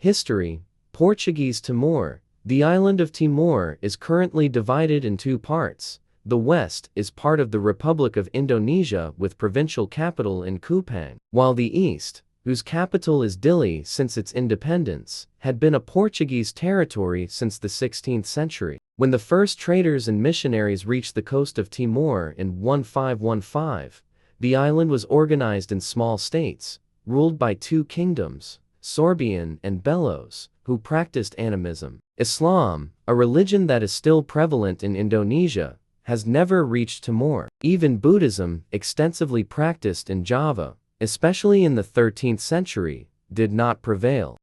History: Portuguese Timor. The island of Timor is currently divided in two parts. The west is part of the Republic of Indonesia with provincial capital in Kupang, while the east, whose capital is Dili since its independence, had been a Portuguese territory since the 16th century. When the first traders and missionaries reached the coast of Timor in 1515, the island was organized in small states, ruled by two kingdoms, Sorbian and Belos, who practiced animism. Islam, a religion that is still prevalent in Indonesia, has never reached Timor. Even Buddhism, extensively practiced in Java, especially in the 13th century, did not prevail.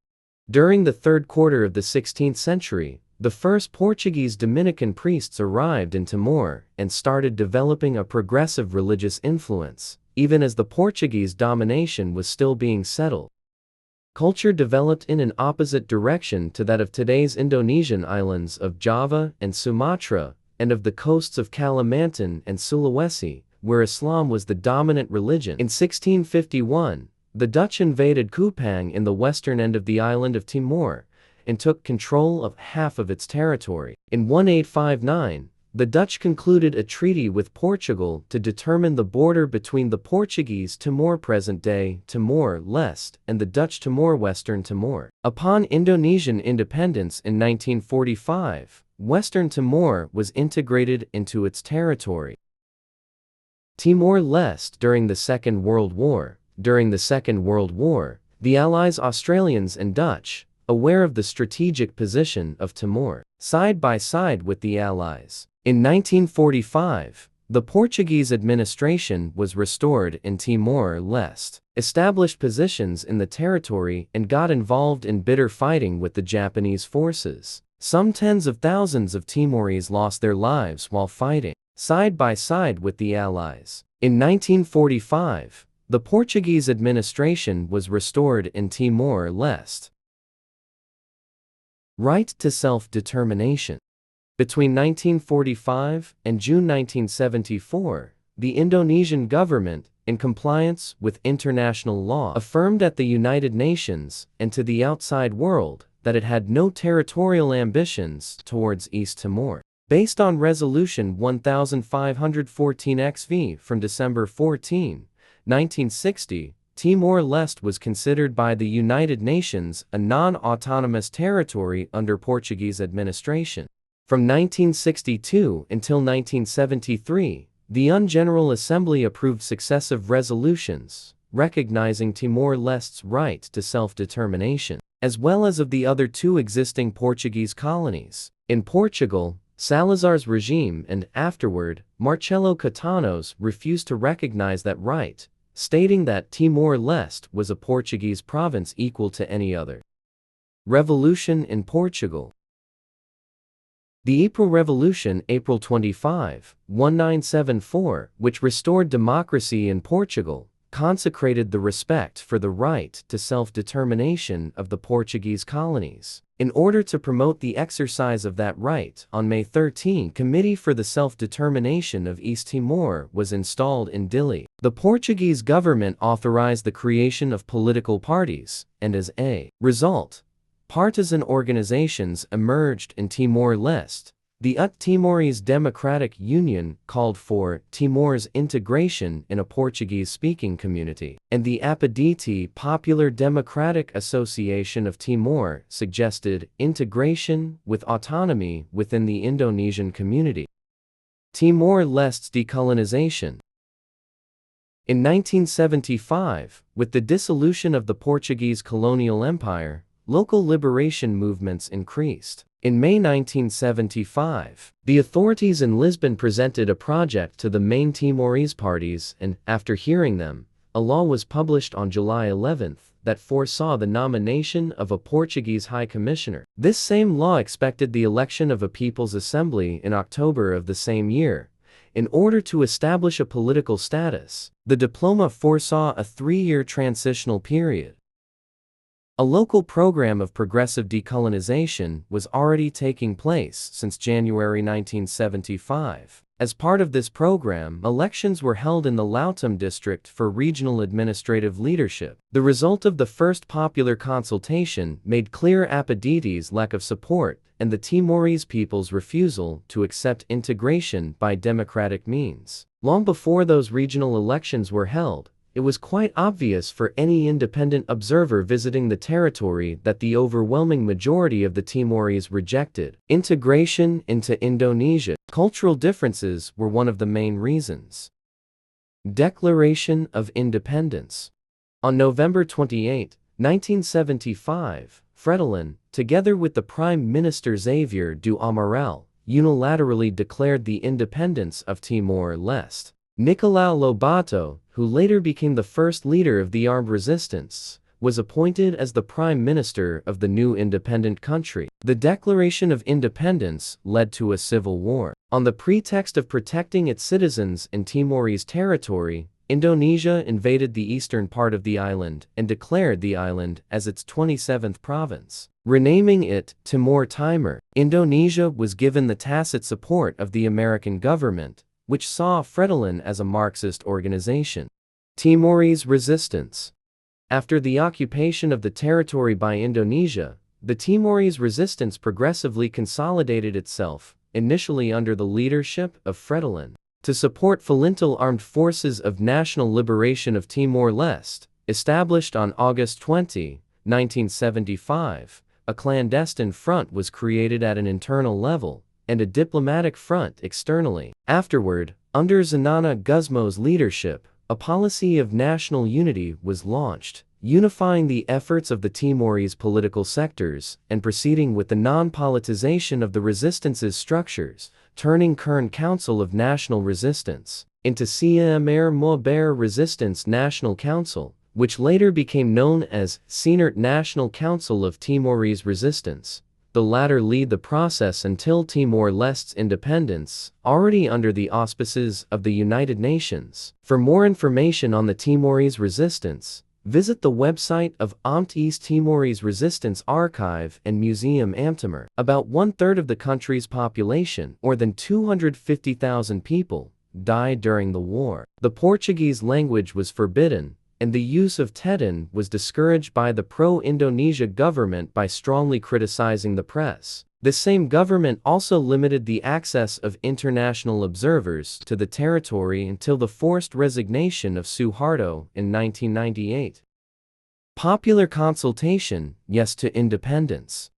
During the third quarter of the 16th century, the first Portuguese Dominican priests arrived in Timor and started developing a progressive religious influence, even as the Portuguese domination was still being settled. Culture developed in an opposite direction to that of today's Indonesian islands of Java and Sumatra, and of the coasts of Kalimantan and Sulawesi, where Islam was the dominant religion. In 1651, the Dutch invaded Kupang in the western end of the island of Timor, and took control of half of its territory. In 1859, the Dutch concluded a treaty with Portugal to determine the border between the Portuguese Timor present-day Timor-Leste and the Dutch Timor Western Timor. Upon Indonesian independence in 1945, Western Timor was integrated into its territory. Timor-Leste during the Second World War. During the Second World War, the Allies Australians and Dutch, aware of the strategic position of Timor, side by side with the Allies. In 1945, the Portuguese administration was restored in Timor-Leste, established positions in the territory and got involved in bitter fighting with the Japanese forces. Some tens of thousands of Timorese lost their lives while fighting, side by side with the Allies. In 1945, the Portuguese administration was restored in Timor-Leste. Right to self-determination. Between 1945 and June 1974, the Indonesian government, in compliance with international law, affirmed at the United Nations and to the outside world that it had no territorial ambitions towards East Timor. Based on Resolution 1514-XV from December 14, 1960, Timor-Leste was considered by the United Nations a non-autonomous territory under Portuguese administration. From 1962 until 1973, the UN General Assembly approved successive resolutions recognizing Timor-Leste's right to self-determination, as well as of the other two existing Portuguese colonies. In Portugal, Salazar's regime and, afterward, Marcelo Caetano's refused to recognize that right, stating that Timor-Leste was a Portuguese province equal to any other. Revolution in Portugal. The April Revolution, April 25, 1974, which restored democracy in Portugal, consecrated the respect for the right to self-determination of the Portuguese colonies. In order to promote the exercise of that right, on May 13, Committee for the Self-Determination of East Timor was installed in Dili. The Portuguese government authorized the creation of political parties, and as a result, partisan organizations emerged in Timor-Leste. The Timorese Democratic Union called for Timor's integration in a Portuguese-speaking community, and the Apoditi Popular Democratic Association of Timor suggested integration with autonomy within the Indonesian community. Timor-Leste's decolonization. In 1975, with the dissolution of the Portuguese colonial empire, local liberation movements increased. In May 1975, the authorities in Lisbon presented a project to the main Timorese parties and, after hearing them, a law was published on July 11 that foresaw the nomination of a Portuguese High Commissioner. This same law expected the election of a People's Assembly in October of the same year. In order to establish a political status, the diploma foresaw a 3-year transitional period. A local program of progressive decolonization was already taking place since January 1975. As part of this program, elections were held in the Lautum district for regional administrative leadership. The result of the first popular consultation made clear Apoditi's lack of support and the Timorese people's refusal to accept integration by democratic means. Long before those regional elections were held, it was quite obvious for any independent observer visiting the territory that the overwhelming majority of the Timorese rejected integration into Indonesia. Cultural differences were one of the main reasons. Declaration of Independence. On November 28, 1975, Fredolin, together with the Prime Minister Xavier do Amaral, unilaterally declared the independence of Timor-Leste. Nicolau Lobato, who later became the first leader of the armed resistance, was appointed as the prime minister of the new independent country. The Declaration of Independence led to a civil war. On the pretext of protecting its citizens in Timorese territory, Indonesia invaded the eastern part of the island and declared the island as its 27th province. Renaming it Timor. Indonesia was given the tacit support of the American government, which saw Fredolin as a Marxist organization. Timorese resistance. After the occupation of the territory by Indonesia, the Timorese resistance progressively consolidated itself, initially under the leadership of Fredolin. To support Filintil Armed Forces of National Liberation of Timor-Leste, established on August 20, 1975, a clandestine front was created at an internal level, and a diplomatic front externally. Afterward, under Zanana Gusmo's leadership, a policy of national unity was launched, unifying the efforts of the Timorese political sectors and proceeding with the non-politicization of the resistance's structures, turning current Council of National Resistance into CMR Mober Resistance National Council, which later became known as CNRT National Council of Timorese Resistance. The latter lead the process until Timor-Leste's independence, already under the auspices of the United Nations. For more information on the Timorese resistance, visit the website of Amt East Timorese Resistance Archive and Museum Amtimor. About one-third of the country's population, more than 250,000 people, died during the war. The Portuguese language was forbidden, and the use of Tetin was discouraged by the pro-Indonesia government by strongly criticizing the press. The same government also limited the access of international observers to the territory until the forced resignation of Suharto in 1998. Popular consultation, yes to independence.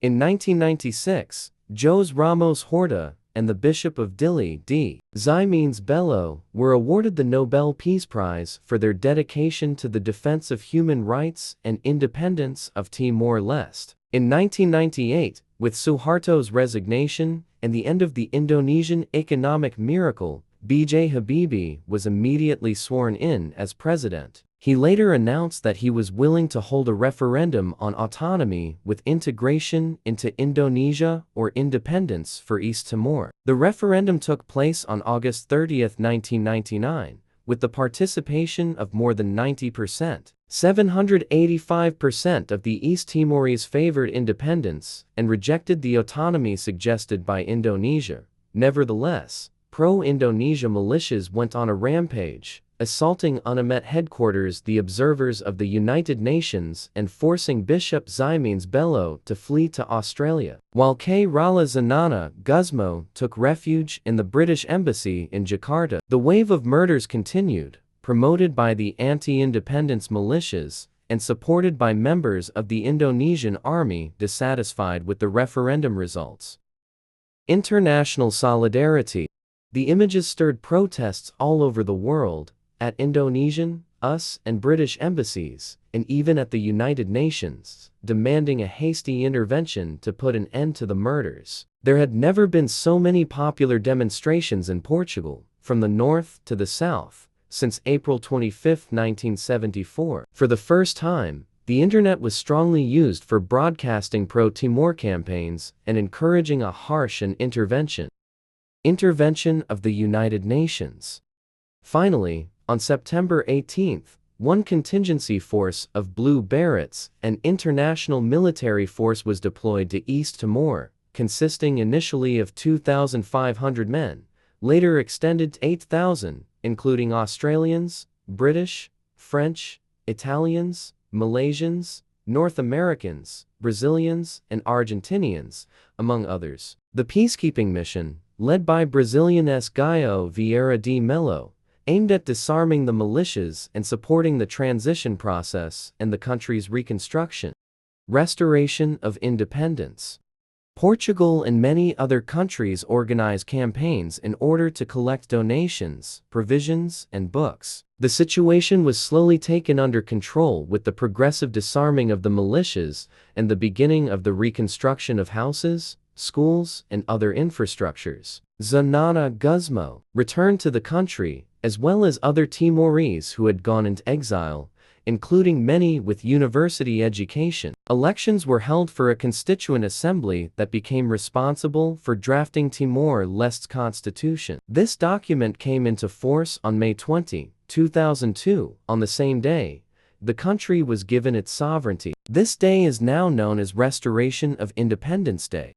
In 1996, Jose Ramos Horta and the Bishop of Dili D. Ximenes Bello were awarded the Nobel Peace Prize for their dedication to the defense of human rights and independence of Timor-Leste. In 1998, with Suharto's resignation and the end of the Indonesian economic miracle, B.J. Habibie was immediately sworn in as president. He later announced that he was willing to hold a referendum on autonomy with integration into Indonesia or independence for East Timor. The referendum took place on August 30, 1999, with the participation of more than 90%. 785% of the East Timorese favored independence and rejected the autonomy suggested by Indonesia. Nevertheless, pro-Indonesia militias went on a rampage, assaulting UNAMET headquarters, the observers of the United Nations, and forcing Bishop Ximenes Bello to flee to Australia, while K. Rala Zanana Gusmo took refuge in the British Embassy in Jakarta. The wave of murders continued, promoted by the anti-independence militias and supported by members of the Indonesian army dissatisfied with the referendum results. International solidarity. The images stirred protests all over the world, at Indonesian, US, and British embassies, and even at the United Nations, demanding a hasty intervention to put an end to the murders. There had never been so many popular demonstrations in Portugal, from the north to the south, since April 25, 1974. For the first time, the internet was strongly used for broadcasting pro-Timor campaigns and encouraging a harsh intervention of the United Nations. Finally, on September 18, one contingency force of Blue Berets, an international military force, was deployed to East Timor, consisting initially of 2,500 men, later extended to 8,000, including Australians, British, French, Italians, Malaysians, North Americans, Brazilians, and Argentinians, among others. The peacekeeping mission, led by Brazilian-esque Gaio Vieira de Mello, aimed at disarming the militias and supporting the transition process and the country's reconstruction. Restoration of independence. Portugal and many other countries organized campaigns in order to collect donations, provisions, and books. The situation was slowly taken under control with the progressive disarming of the militias and the beginning of the reconstruction of houses, schools, and other infrastructures. Zanana Gusmo returned to the country, as well as other Timorese who had gone into exile, including many with university education. Elections were held for a constituent assembly that became responsible for drafting Timor-Leste's constitution. This document came into force on May 20, 2002. On the same day, the country was given its sovereignty. This day is now known as Restoration of Independence Day.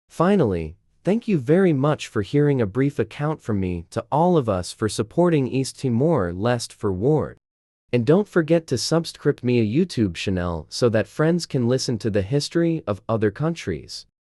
Finally, thank you very much for hearing a brief account from me to all of us for supporting East Timor-Leste forward. And don't forget to subscribe me a YouTube channel so that friends can listen to the history of other countries.